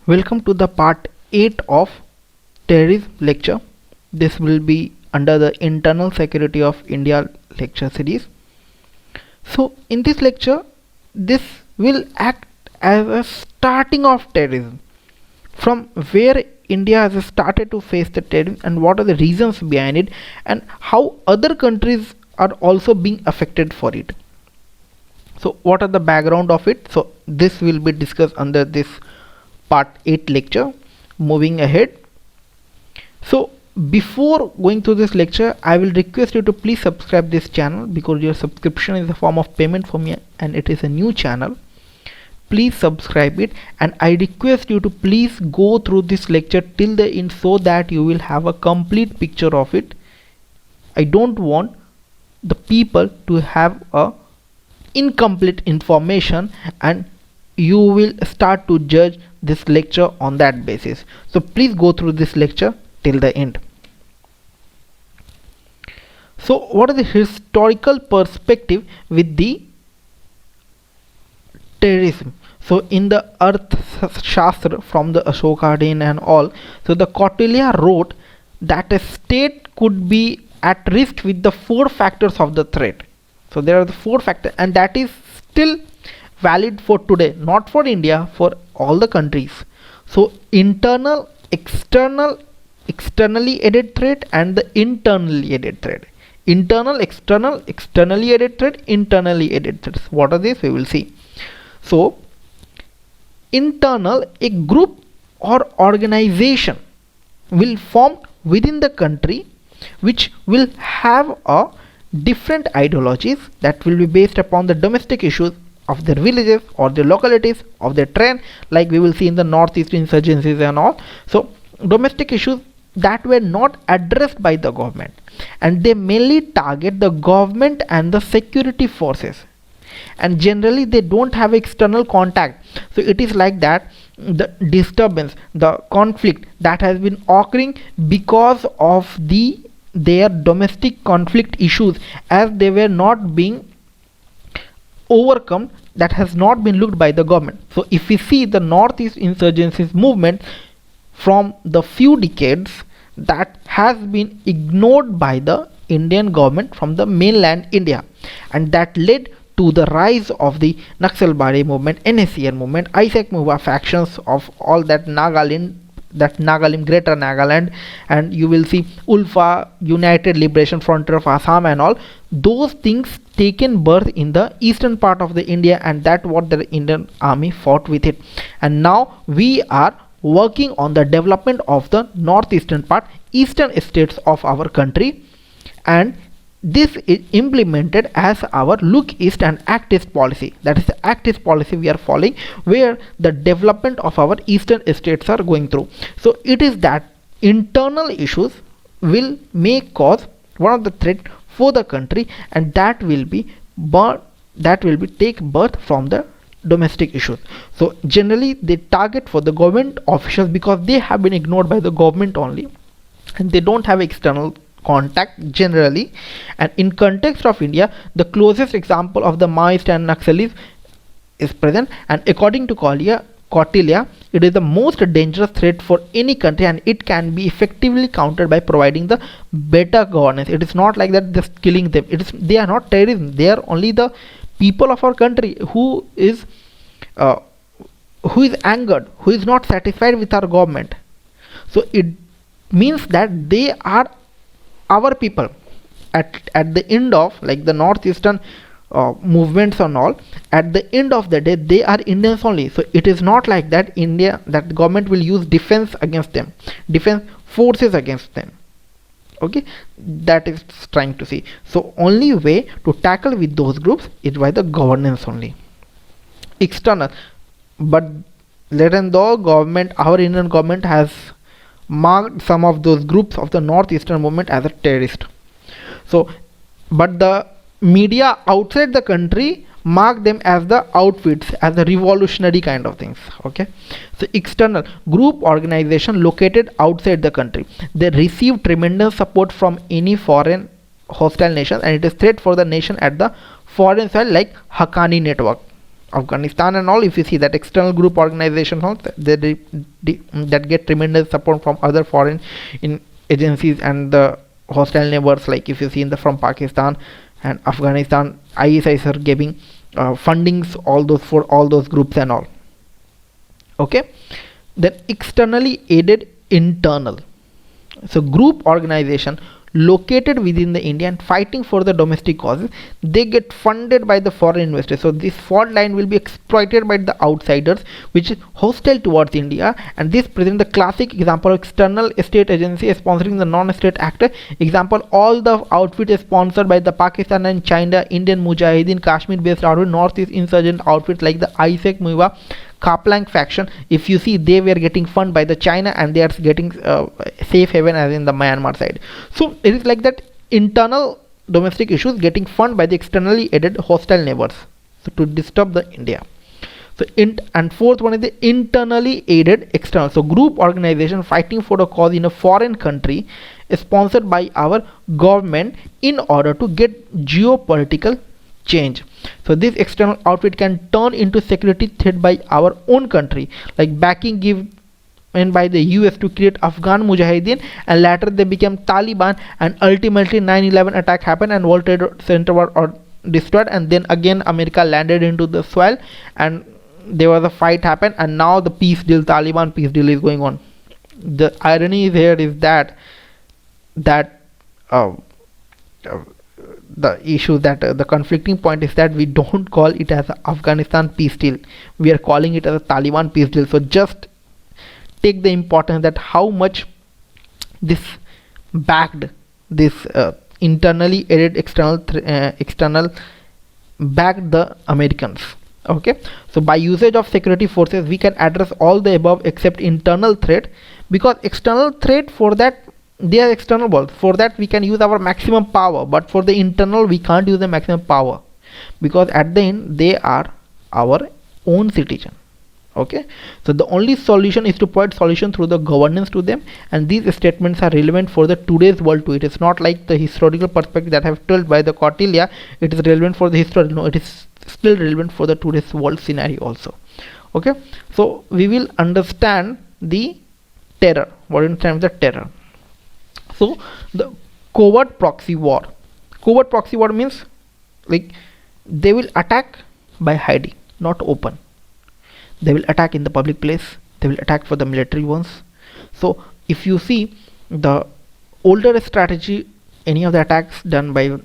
Welcome to the part 8 of Terrorism lecture. This will be under the Internal Security of India lecture series. So in this lecture, this will act as a starting of terrorism, from where India has started to face the terrorism and what are the reasons behind it and how other countries are also being affected for it. So what are the background of it? So this will be discussed under this part 8 lecture. Moving ahead, so before going to this lecture, I will request you to please subscribe this channel, because your subscription is a form of payment for me and it is a new channel. Please subscribe it, and I request you to please go through this lecture till the end so that you will have a complete picture of it. I don't want the people to have a incomplete information and you will start to judge this lecture on that basis. So please go through this lecture till the end. So what is the historical perspective with the terrorism? So in the Arthashastra from the Ashokadin and all, so the Kautilya wrote that a state could be at risk with the 4 factors of the threat. So there are the 4 factors, and that is still valid for today, not for India, for all the countries. So internal, external, externally aided threat and the internally aided threat. Internal, external, externally aided threat, internally aided threats. What are these? We will see. So internal, a group or organization will form within the country which will have a different ideologies that will be based upon the domestic issues of their villages or their localities, of their trend, like we will see in the northeast insurgencies and all. So domestic issues that were not addressed by the government, and they mainly target the government and the security forces, and generally they don't have external contact. So it is like that the disturbance, the conflict that has been occurring because of their domestic conflict issues, as they were not being overcome, that has not been looked by the government. So if we see the northeast insurgencies movement from the few decades, that has been ignored by the Indian government from the mainland India, and that led to the rise of the Naxalbari movement, NSCN movement, Isaac Muba factions of all that Nagaland, Greater Nagaland, and you will see Ulfa, United Liberation Frontier of Assam and all. Those things taken birth in the eastern part of the India, and that what the Indian army fought with it. And now we are working on the development of the northeastern part, eastern states of our country, and this is implemented as our look east and act east policy. That is the act east policy we are following, where the development of our eastern states are going through. So it is that internal issues may cause one of the threat for the country, and that will be take birth from the domestic issues. So generally they target for the government officials because they have been ignored by the government only, and they don't have external contact generally. And in context of India, the closest example of the Maoist and Naxalism is present, and according to Kautilya, it is the most dangerous threat for any country, and it can be effectively countered by providing the better governance. It is not like that just killing them. They are not terrorism. They are only the people of our country who is angered, who is not satisfied with our government. So it means that they are our people at the end of, like the northeastern movements and all, at the end of the day they are Indians only. So it is not like that that the government will use defense against them, defense forces against them. Okay, that is trying to see. So only way to tackle with those groups is by the governance only. External, but even though government, our Indian government has marked some of those groups of the northeastern movement as a terrorist. So but the media outside the country mark them as the outfits, as the revolutionary kind of things. Okay, so external, group organization located outside the country, they receive tremendous support from any foreign hostile nation, and it is threat for the nation at the foreign side, like Haqqani network. Afghanistan and all, if you see that external group organizations that get tremendous support from other foreign agencies and the hostile neighbors, like if you see in the from Pakistan and Afghanistan, ISIS are giving fundings all those for all those groups and all. Okay, then externally aided internal, so group organization located within the India and fighting for the domestic causes, they get funded by the foreign investors. So this fault line will be exploited by the outsiders which is hostile towards India, and this presents the classic example of external state agency sponsoring the non-state actor. Example, all the outfit is sponsored by the Pakistan and China, Indian Mujahideen, Kashmir based outfit, Northeast insurgent outfits like the ISIS Muiwa Kaplan faction. If you see, they were getting funded by the China and they are getting safe haven as in the Myanmar side. So it is like that, internal domestic issues getting funded by the externally aided hostile neighbors, so to disturb the India. So and fourth one is the internally aided external, so group organization fighting for a cause in a foreign country sponsored by our government in order to get geopolitical change. So this external outfit can turn into security threat by our own country, like backing given by the US to create Afghan Mujahideen, and later they became Taliban, and ultimately 9/11 attack happened and World Trade Center were destroyed, and then again America landed into the soil and there was a fight happened, and now the peace deal, Taliban peace deal is going on. The irony here is that the issue that the conflicting point is that we don't call it as a Afghanistan peace deal, we are calling it as a Taliban peace deal. So just take the importance that how much this backed this internally aided external backed the Americans. Okay, so by usage of security forces we can address all the above except internal threat, because external threat, for that they are external balls, for that we can use our maximum power, but for the internal we can't use the maximum power, because at the end they are our own citizen. Okay, so the only solution is to provide solution through the governance to them, and these statements are relevant for the today's world too. It is not like the historical perspective that I have told by the Kautilya, it is relevant for the historical, no, it is still relevant for the today's world scenario also. Okay, so we will understand the terror. What is the terror? So the covert proxy war. Covert proxy war means like they will attack by hiding, not open. They will attack in the public place, they will attack for the military ones. So if you see the older strategy, any of the attacks done by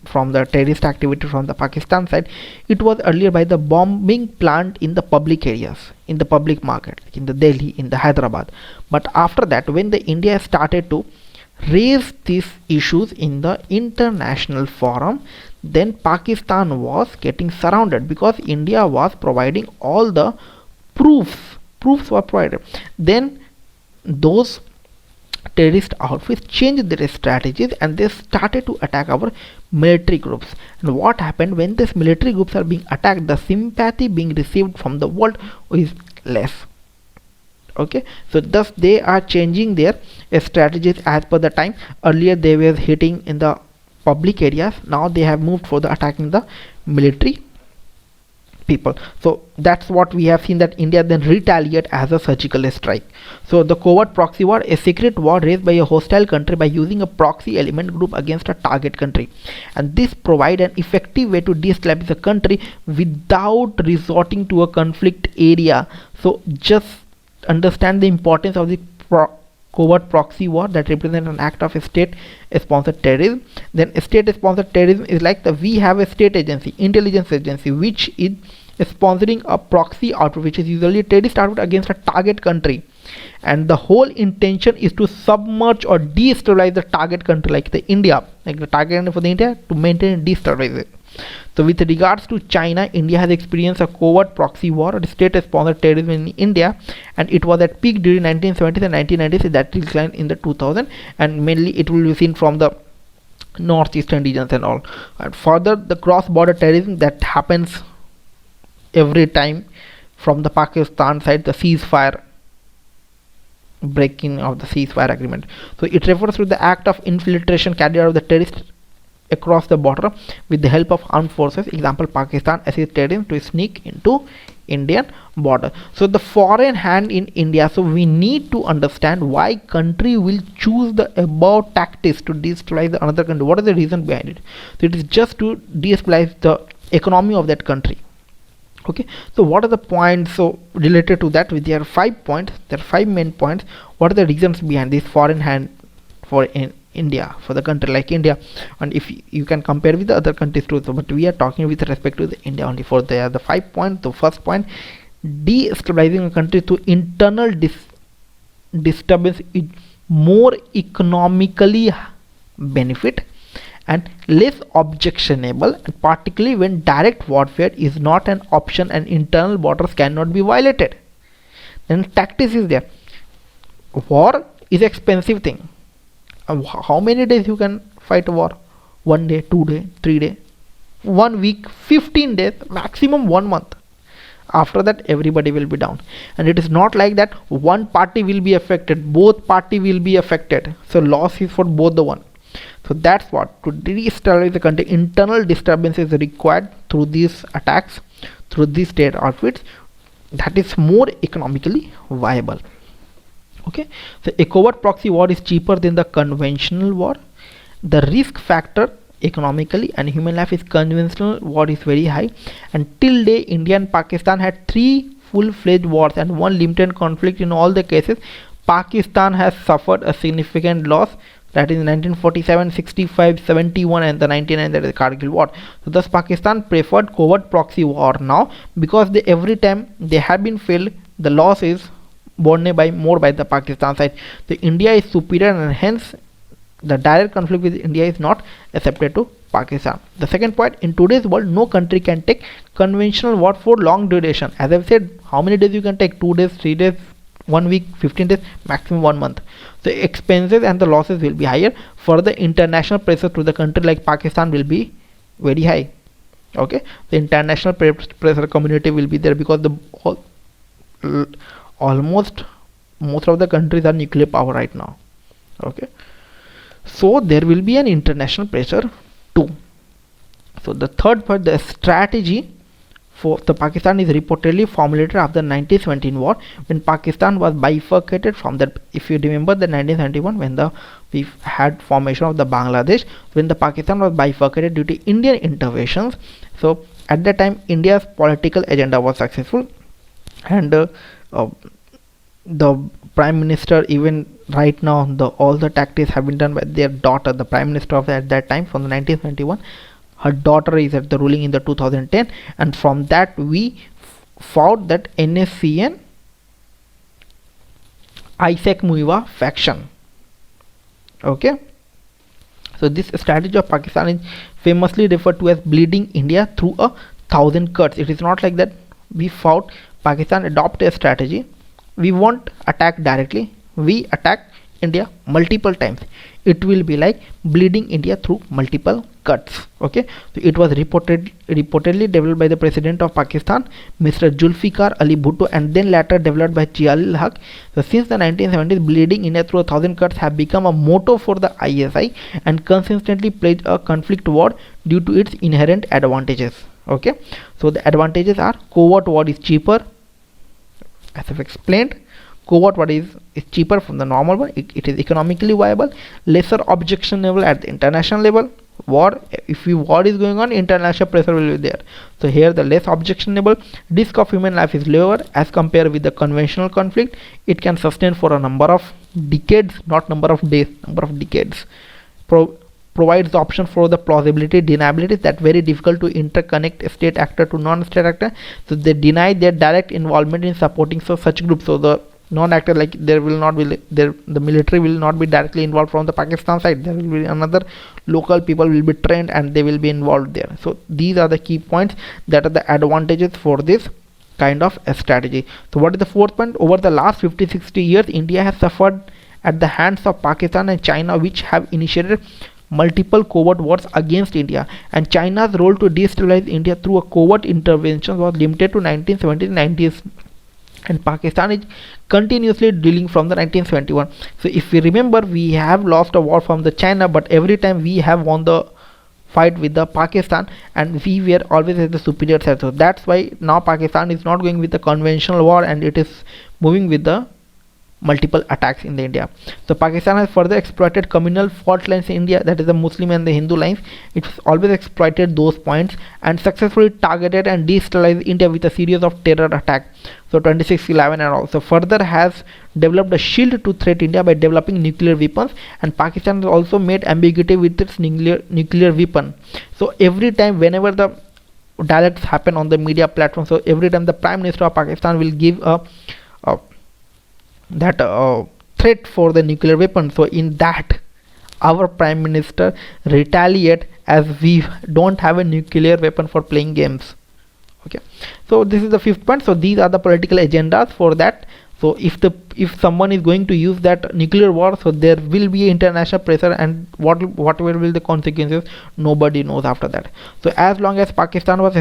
from the terrorist activity from the Pakistan side, it was earlier by the bombing plant in the public areas, in the public market, like in the Delhi, in the Hyderabad. But after that, when the India started to raise these issues in the international forum, then Pakistan was getting surrounded because India was providing all the proofs were provided. Then those terrorist outfits changed their strategies and they started to attack our military groups. And what happened when these military groups are being attacked, the sympathy being received from the world is less. Okay, so thus they are changing their strategies as per the time. Earlier they were hitting in the public areas, now they have moved for the attacking the military people. So that's what we have seen, that India then retaliate as a surgical strike. So the covert proxy war, a secret war raised by a hostile country by using a proxy element group against a target country, and this provide an effective way to destabilize the country without resorting to a conflict area. So just understand the importance of the covert proxy war that represents an act of a state sponsored terrorism. Then state sponsored terrorism is like we have a state agency, intelligence agency, which is sponsoring a proxy outfit, which is usually a terrorist outfit against a target country, and the whole intention is to submerge or destabilize the target country, like the India, like the target country for the India, to maintain and destabilize it. So with regards to China, India has experienced a covert proxy war or state-sponsored terrorism in India, and it was at peak during 1970s and 1990s. That declined in the 2000, and mainly it will be seen from the northeastern regions and all. And further, the cross-border terrorism that happens every time from the Pakistan side, the ceasefire, breaking of the ceasefire agreement. So it refers to the act of infiltration carried out of the terrorist across the border with the help of armed forces. Example, Pakistan assists terrorists to sneak into Indian border. So the foreign hand in India. So we need to understand why country will choose the above tactics to destabilize the another country. What is the reason behind it? So it is just to destabilize the economy of that country. Okay, so what are the points so related to that? There are 5 points. There are 5 main points. What are the reasons behind this foreign hand for in India, for the country like India? And if you can compare with the other countries too, so but we are talking with respect to the India only. For the 5 points, the first point, destabilizing a country through internal disturbance is more economically benefit and less objectionable, and particularly when direct warfare is not an option and internal borders cannot be violated. Then tactics is there. War is expensive thing. How many days you can fight a war? 1 day, 2 day, 3 day, 1 week, 15 days, maximum 1 month. After that everybody will be down, and it is not like that one party will be affected, both party will be affected. So loss is for both the one. So that's what, to destabilize the country, internal disturbance is required through these attacks, through these state outfits. That is more economically viable. Okay, so a covert proxy war is cheaper than the conventional war. The risk factor economically and human life is conventional war is very high, and till day India and Pakistan had 3 full-fledged wars and 1 limited conflict. In all the cases, Pakistan has suffered a significant loss, that is 1947, 65, 71 and the 99, that is the Kargil war. So thus Pakistan preferred covert proxy war now, because they every time they have been failed, the loss is borne by more by the Pakistan side. So India is superior, and hence the direct conflict with India is not accepted to Pakistan. The second point, in today's world no country can take conventional war for long duration. As I've said, how many days you can take? 2 days, 3 days, 1 week, 15 days, maximum 1 month. The expenses and the losses will be higher. Further, international pressure to the country like Pakistan will be very high. Okay, the international pressure community will be there, because almost most of the countries are nuclear power right now. Okay, so there will be an international pressure too. So the third part, the strategy for the Pakistan is reportedly formulated after 1917 war, when Pakistan was bifurcated from that. If you remember the 1971, when we had formation of the Bangladesh, when the Pakistan was bifurcated due to Indian interventions. So at that time India's political agenda was successful, and the prime minister, even right now, all the tactics have been done by their daughter, the prime minister of at that time, from the 1971. Her daughter is at the ruling in the 2010, and from that we fought that NSCN Isaac Muiwa faction. Okay, so this strategy of Pakistan is famously referred to as bleeding India through 1,000 cuts. It is not like that we fought. Pakistan adopted a strategy. We won't attack directly, we attack India multiple times. It will be like bleeding India through multiple cuts. Okay, so it was reportedly developed by the president of Pakistan, Mr. Zulfikar Ali Bhutto, and then later developed by Ziaul Haq. So since the 1970s, bleeding India through 1,000 cuts have become a motto for the ISI, and consistently played a conflict war due to its inherent advantages. Okay, so the advantages are: covert war is cheaper, as I've explained. Covert war is cheaper from the normal one. It is economically viable, lesser objectionable at the international level. War, if war is going on, international pressure will be there. So here the less objectionable, risk of human life is lower as compared with the conventional conflict. It can sustain for a number of decades, not number of days, number of decades. Provides the option for the plausibility deniability, that very difficult to interconnect a state actor to non-state actor. So they deny their direct involvement in supporting such groups. So the non-actor, like there will not be there, the military will not be directly involved from the Pakistan side. There will be another local people will be trained and they will be involved there. So these are the key points that are the advantages for this kind of a strategy. So what is the fourth point? Over the last 50-60 years, India has suffered at the hands of Pakistan and China, which have initiated multiple covert wars against India, and China's role to destabilize India through a covert intervention was limited to 1970s, 90s, and Pakistan is continuously dealing from the 1971. So if we remember, we have lost a war from the China, but every time we have won the fight with the Pakistan, and we were always at the superior side. So that's why now Pakistan is not going with the conventional war, and it is moving with the multiple attacks in the India. So Pakistan has further exploited communal fault lines in India, that is the Muslim and the Hindu lines. It's always exploited those points and successfully targeted and destabilized India with a series of terror attacks. So 26/11 and also further has developed a shield to threat India by developing nuclear weapons, and Pakistan has also made ambiguity with its nuclear weapon. So every time whenever the dialects happen on the media platform, so every time the Prime Minister of Pakistan will give a threat for the nuclear weapon, so in that our Prime Minister retaliate as we don't have a nuclear weapon for playing games. Okay, so this is the fifth point. So these are the political agendas for that. So if someone is going to use that nuclear war, so there will be international pressure, and whatever will the consequences, nobody knows after that. So as long as Pakistan was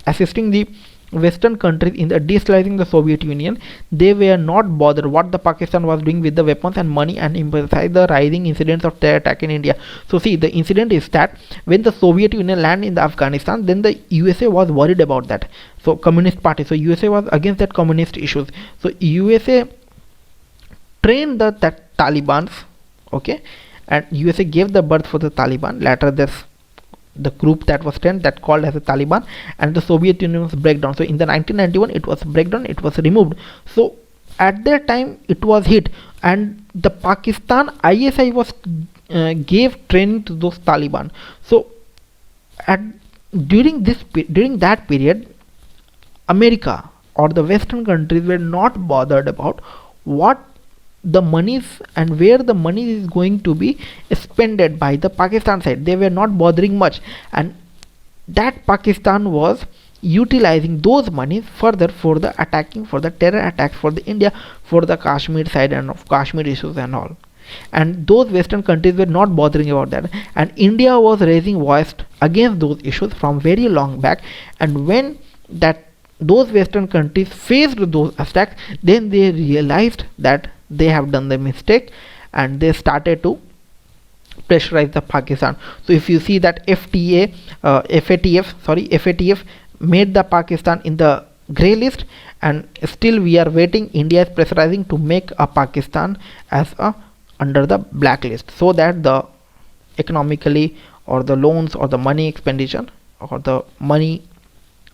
assisting the Western countries in the destabilizing the Soviet Union, they were not bothered what the Pakistan was doing with the weapons and money, and emphasized the rising incidents of terror attack in India. So see, the incident is that when the Soviet Union landed in the Afghanistan, then the USA was worried about that. So Communist Party, so USA was against that communist issues. So USA trained that Taliban's, okay, and USA gave the birth for the Taliban. Later there's the group that was trained that called as the Taliban, and the Soviet Union was breakdown. So in the 1991 it was breakdown, it was removed. So at that time it was hit, and the Pakistan ISI was gave training to those Taliban. So during that period, America or the Western countries were not bothered about what the monies and where the money is going to be spent by the Pakistan side. They were not bothering much, and that Pakistan was utilizing those monies further for the attacking, for the terror attacks for the India, for the Kashmir side and of Kashmir issues and all. And those Western countries were not bothering about that, and India was raising voice against those issues from very long back. And when those Western countries faced those attacks, then they realized that they have done the mistake, and they started to pressurize the Pakistan. So if you see that FATF made the Pakistan in the grey list, and still we are waiting. India is pressurizing to make a Pakistan as under the blacklist, so that the economically or the loans or the money expenditure or the money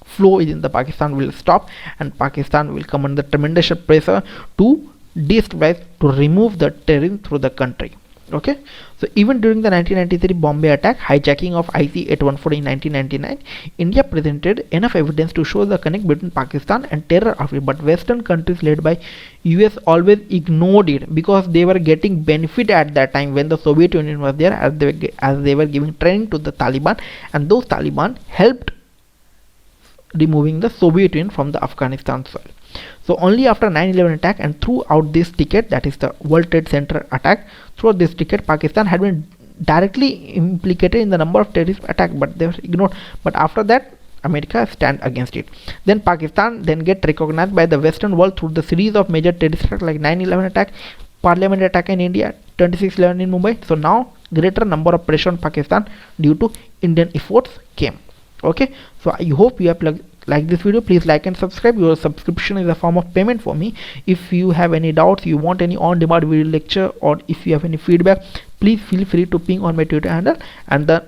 flow within the Pakistan will stop, and Pakistan will come under tremendous pressure to destabilize, to remove the terrorism through the country. Okay, so even during the 1993 Bombay attack, hijacking of IC-814 in 1999, India presented enough evidence to show the connect between Pakistan and terror of it, but Western countries led by US always ignored it, because they were getting benefit at that time when the Soviet Union was there, as they were giving training to the Taliban, and those Taliban helped removing the Soviet Union from the Afghanistan soil. So only after 9/11 attack and throughout this decade, that is the World Trade Center attack, throughout this decade Pakistan had been directly implicated in the number of terrorist attacks, but they were ignored. But after that, America stand against it. Then Pakistan then get recognized by the Western world through the series of major terrorist attacks like 9/11 attack, Parliament attack in India, 26/11 in Mumbai. So now greater number of pressure on Pakistan due to Indian efforts came. Okay, so I hope you have like this video. Please like and subscribe. Your subscription is a form of payment for me. If you have any doubts, you want any on-demand video lecture, or if you have any feedback, please feel free to ping on my Twitter handle, and the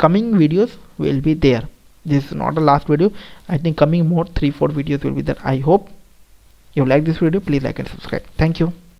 coming videos will be there. This is not the last video. I think coming more 3-4 videos will be there. I hope you like this video. Please like and subscribe. Thank you.